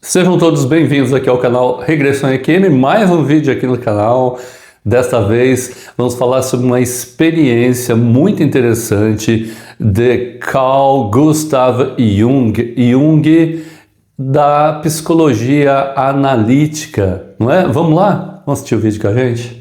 Sejam todos bem-vindos aqui ao canal Regressão EQM, mais um vídeo aqui no canal. Desta vez vamos falar sobre uma experiência muito interessante de Carl Gustav Jung da psicologia analítica, não é? Vamos lá? Vamos assistir o vídeo com a gente?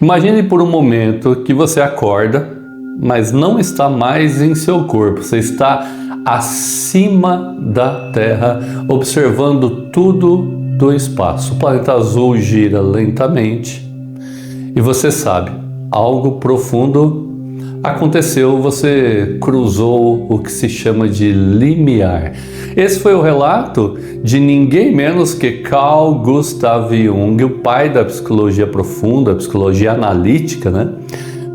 Imagine por um momento que você acorda, mas não está mais em seu corpo, você está acima da Terra, observando tudo do espaço. O planeta azul gira lentamente e você sabe, algo profundo aconteceu, você cruzou o que se chama de limiar. Esse foi o relato de ninguém menos que Carl Gustav Jung, o pai da psicologia profunda, psicologia analítica, né?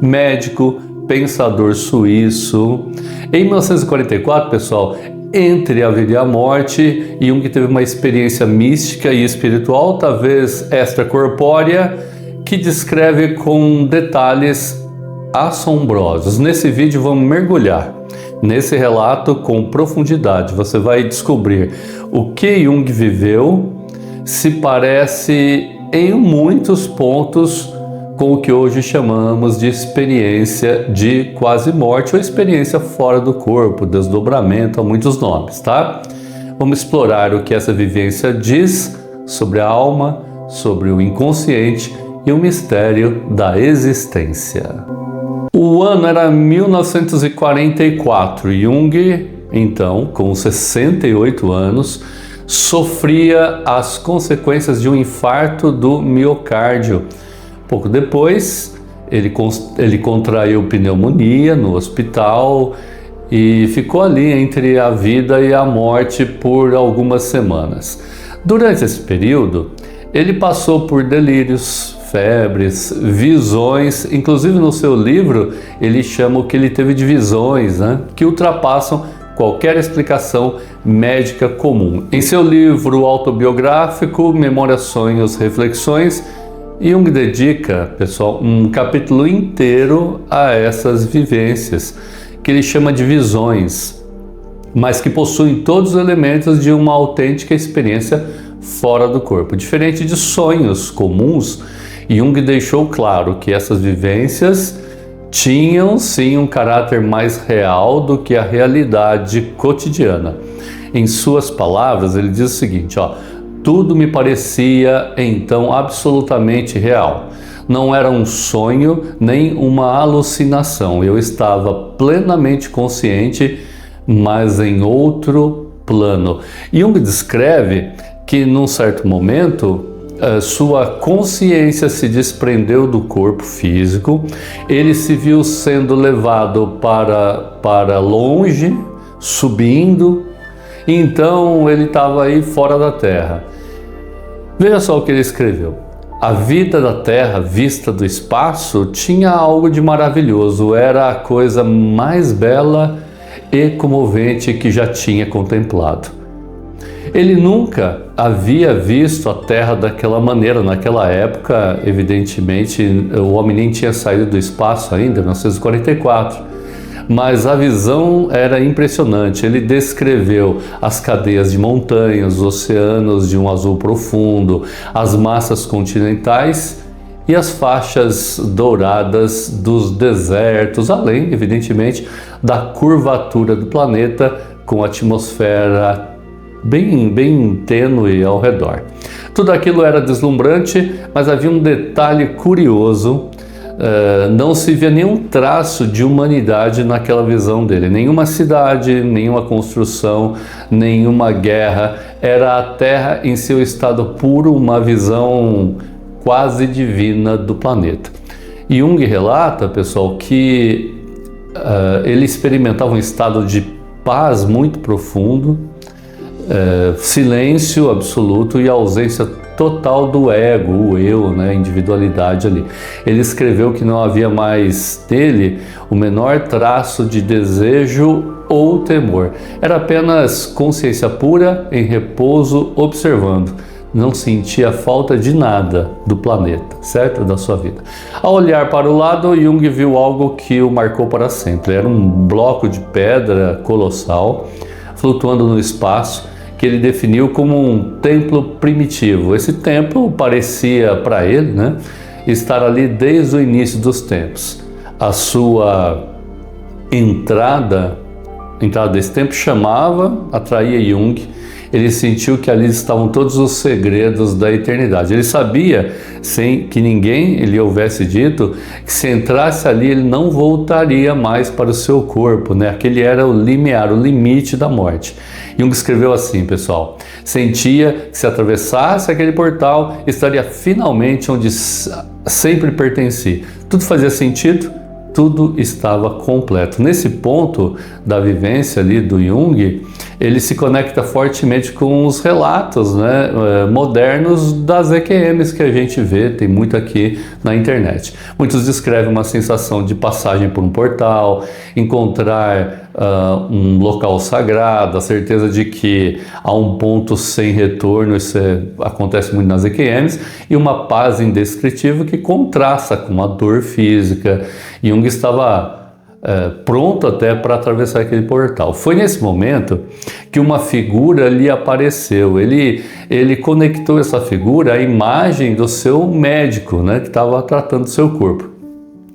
Médico, pensador suíço. Em 1944, pessoal, entre a vida e a morte, Jung teve uma experiência mística e espiritual, talvez extracorpórea, que descreve com detalhes assombrosos. Nesse vídeo vamos mergulhar nesse relato com profundidade. Você vai descobrir o que Jung viveu, se parece em muitos pontos com o que hoje chamamos de experiência de quase morte ou experiência fora do corpo, desdobramento, há muitos nomes, tá? Vamos explorar o que essa vivência diz sobre a alma, sobre o inconsciente e o mistério da existência. O ano era 1944. Jung, então, com 68 anos, sofria as consequências de um infarto do miocárdio. Pouco depois, ele contraiu pneumonia no hospital e ficou ali entre a vida e a morte por algumas semanas. Durante esse período, ele passou por delírios, febres, visões, inclusive no seu livro ele chama o que ele teve de visões, né, que ultrapassam qualquer explicação médica comum. Em seu livro autobiográfico, Memórias, Sonhos, Reflexões, Jung dedica, pessoal, um capítulo inteiro a essas vivências, que ele chama de visões, mas que possuem todos os elementos de uma autêntica experiência fora do corpo. Diferente de sonhos comuns, Jung deixou claro que essas vivências tinham sim um caráter mais real do que a realidade cotidiana. Em suas palavras, ele diz o seguinte, tudo me parecia então absolutamente real. Não era um sonho nem uma alucinação. Eu estava plenamente consciente, mas em outro plano. Jung descreve que num certo momento sua consciência se desprendeu do corpo físico, ele se viu sendo levado para longe, subindo, e então ele estava aí fora da Terra. Veja só o que ele escreveu. A vida da Terra, vista do espaço, tinha algo de maravilhoso, era a coisa mais bela e comovente que já tinha contemplado. Ele nunca havia visto a Terra daquela maneira. Naquela época, evidentemente, o homem nem tinha saído do espaço ainda, 1944. Mas a visão era impressionante. Ele descreveu as cadeias de montanhas, os oceanos de um azul profundo, as massas continentais e as faixas douradas dos desertos, além, evidentemente, da curvatura do planeta com a atmosfera bem tênue ao redor. Tudo aquilo era deslumbrante, mas havia um detalhe curioso. Não se via nenhum traço de humanidade naquela visão dele. Nenhuma cidade, nenhuma construção, nenhuma guerra. Era a Terra em seu estado puro, uma visão quase divina do planeta. Jung relata, pessoal, que ele experimentava um estado de paz muito profundo, silêncio absoluto e ausência total do ego, o eu, né, a individualidade ali. Ele escreveu que não havia mais nele o menor traço de desejo ou temor. Era apenas consciência pura em repouso, observando. não sentia falta de nada do planeta, certo? Da sua vida. Ao olhar para o lado, Jung viu algo que o marcou para sempre. Era um bloco de pedra colossal, flutuando no espaço, que ele definiu como um templo primitivo. Esse templo parecia para ele, né, estar ali desde o início dos tempos. A sua entrada desse templo atraía Jung. Ele sentiu que ali estavam todos os segredos da eternidade. Ele sabia, sem que ninguém lhe houvesse dito, que se entrasse ali ele não voltaria mais para o seu corpo, né? Aquele era o limiar, o limite da morte. Jung escreveu assim, pessoal: sentia que se atravessasse aquele portal, estaria finalmente onde sempre pertencia. Tudo fazia sentido, tudo estava completo. Nesse ponto da vivência ali do Jung, ele se conecta fortemente com os relatos, né, modernos das EQMs que a gente vê, tem muito aqui na internet. Muitos descrevem uma sensação de passagem por um portal, encontrar um local sagrado, a certeza de que há um ponto sem retorno, isso acontece muito nas EQMs, e uma paz indescritível que contrasta com a dor física. Jung estava pronto até para atravessar aquele portal. Foi nesse momento que uma figura lhe apareceu. Ele conectou essa figura à imagem do seu médico, né, que estava tratando do seu corpo,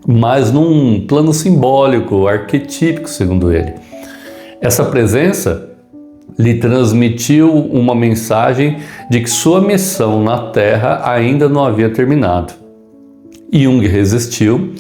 mas num plano simbólico, arquetípico, segundo ele. Essa presença lhe transmitiu uma mensagem de que sua missão na Terra ainda não havia terminado. Jung resistiu.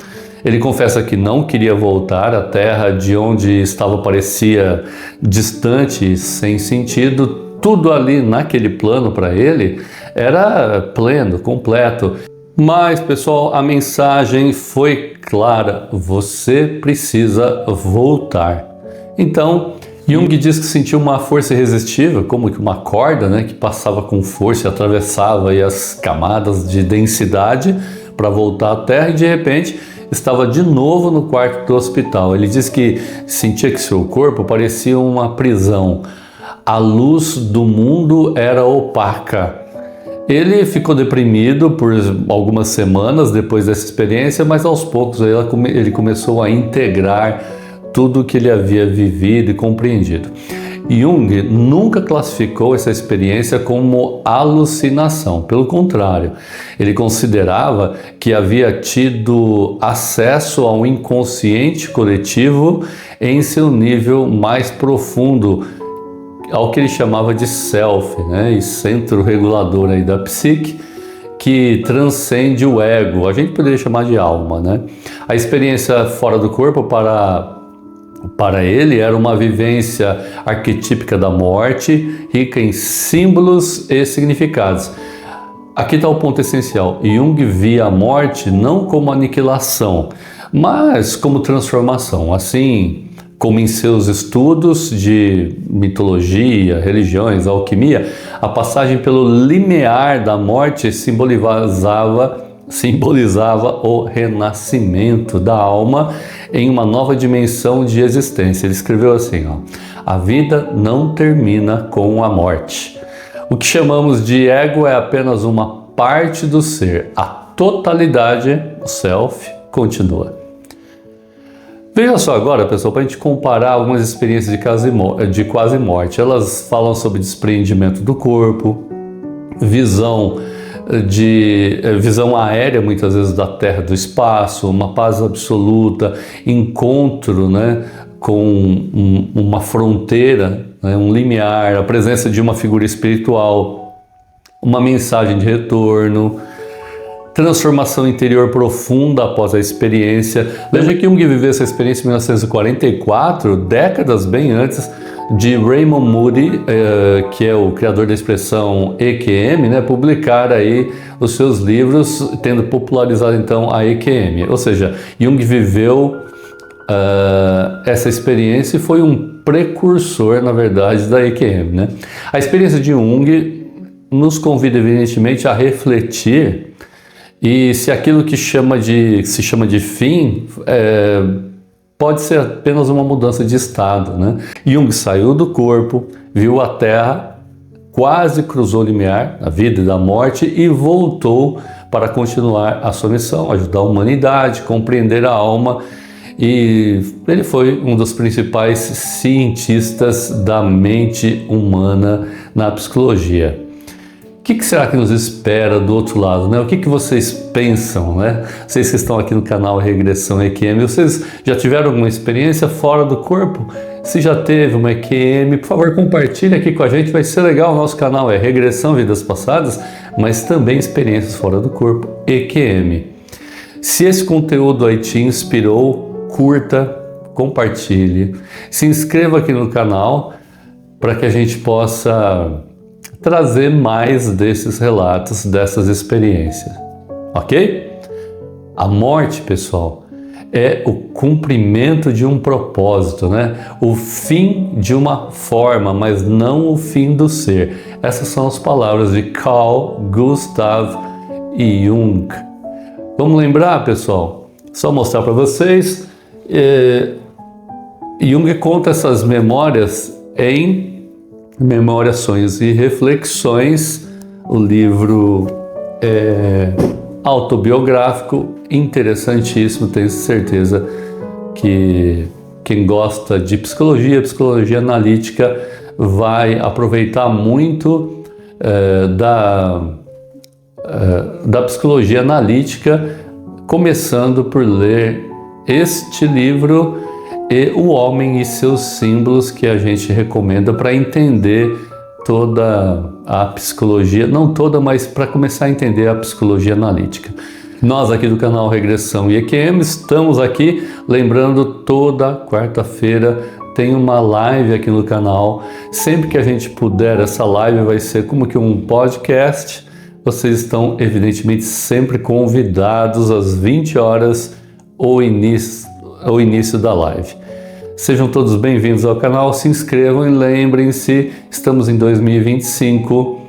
Ele confessa que não queria voltar à Terra, de onde estava parecia distante, sem sentido. Tudo ali naquele plano para ele era pleno, completo. Mas, pessoal, a mensagem foi clara: você precisa voltar. Então, Jung diz que sentiu uma força irresistível, como que uma corda, né, que passava com força e atravessava aí as camadas de densidade para voltar à Terra, e de repente estava de novo no quarto do hospital. Ele diz que sentia que seu corpo parecia uma prisão. A luz do mundo era opaca. Ele ficou deprimido por algumas semanas depois dessa experiência, mas aos poucos ele começou a integrar tudo o que ele havia vivido e compreendido. Jung nunca classificou essa experiência como alucinação. Pelo contrário, ele considerava que havia tido acesso a um inconsciente coletivo em seu nível mais profundo, ao que ele chamava de self, né, e centro regulador aí da psique, que transcende o ego. A gente poderia chamar de alma, né? A experiência fora do corpo para ele era uma vivência arquetípica da morte, rica em símbolos e significados. Aqui está o ponto essencial. Jung via a morte não como aniquilação, mas como transformação. Assim como em seus estudos de mitologia, religiões, alquimia, a passagem pelo limiar da morte simbolizava o renascimento da alma em uma nova dimensão de existência. Ele escreveu assim, ó: a vida não termina com a morte. O que chamamos de ego é apenas uma parte do ser. A totalidade, o self, continua. Veja só agora, pessoal, para a gente comparar algumas experiências de quase morte. Elas falam sobre desprendimento do corpo, visão aérea, muitas vezes, da Terra, do espaço, uma paz absoluta, encontro, né, com uma fronteira, né, um limiar, a presença de uma figura espiritual, uma mensagem de retorno, transformação interior profunda após a experiência. Veja que Jung viveu essa experiência em 1944, décadas bem antes de Raymond Moody, que é o criador da expressão EQM, né, publicar aí os seus livros, tendo popularizado então a EQM. Ou seja, Jung viveu essa experiência e foi um precursor, na verdade, da EQM, né? A experiência de Jung nos convida, evidentemente, a refletir, e se aquilo que se chama de fim pode ser apenas uma mudança de estado, né? Jung saiu do corpo, viu a Terra quase cruzou o limiar da vida e da morte e voltou para continuar a sua missão, ajudar a humanidade, compreender a alma, e ele foi um dos principais cientistas da mente humana na psicologia. O que será que nos espera do outro lado, né? O que vocês pensam, né? Vocês que estão aqui no canal Regressão EQM, vocês já tiveram alguma experiência fora do corpo? Se já teve uma EQM, por favor, compartilhe aqui com a gente, vai ser legal. O nosso canal é Regressão Vidas Passadas, mas também experiências fora do corpo, EQM. Se esse conteúdo aí te inspirou, curta, compartilhe, se inscreva aqui no canal para que a gente possa trazer mais desses relatos, dessas experiências, ok? A morte, pessoal, é o cumprimento de um propósito, né? O fim de uma forma, mas não o fim do ser. Essas são as palavras de Carl Gustav Jung. Vamos lembrar, pessoal? Só mostrar para vocês. Jung conta essas memórias em Memórias, Sonhos e Reflexões. O livro é autobiográfico, interessantíssimo. Tenho certeza que quem gosta de psicologia analítica, vai aproveitar muito da psicologia analítica, começando por ler este livro e O Homem e Seus Símbolos, que a gente recomenda para entender toda a psicologia, não toda, mas para começar a entender a psicologia analítica. Nós aqui do canal Regressão e EQM estamos aqui, lembrando, toda quarta-feira tem uma live aqui no canal. Sempre que a gente puder, essa live vai ser como que um podcast. Vocês estão evidentemente sempre convidados às 20 horas ou início da live. Sejam todos bem-vindos ao canal, se inscrevam e lembrem-se, estamos em 2025,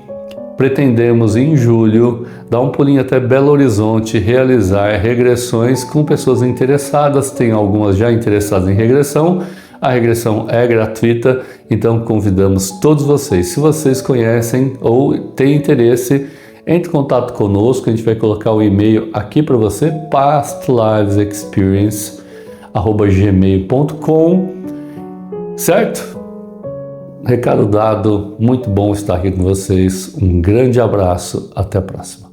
pretendemos em julho dar um pulinho até Belo Horizonte, realizar regressões com pessoas interessadas. Tem algumas já interessadas em regressão. A regressão é gratuita, então convidamos todos vocês. Se vocês conhecem ou têm interesse, entre em contato conosco, a gente vai colocar o e-mail aqui para você, pastlivesexperience@gmail.com, certo? Recado dado, muito bom estar aqui com vocês. Um grande abraço, até a próxima.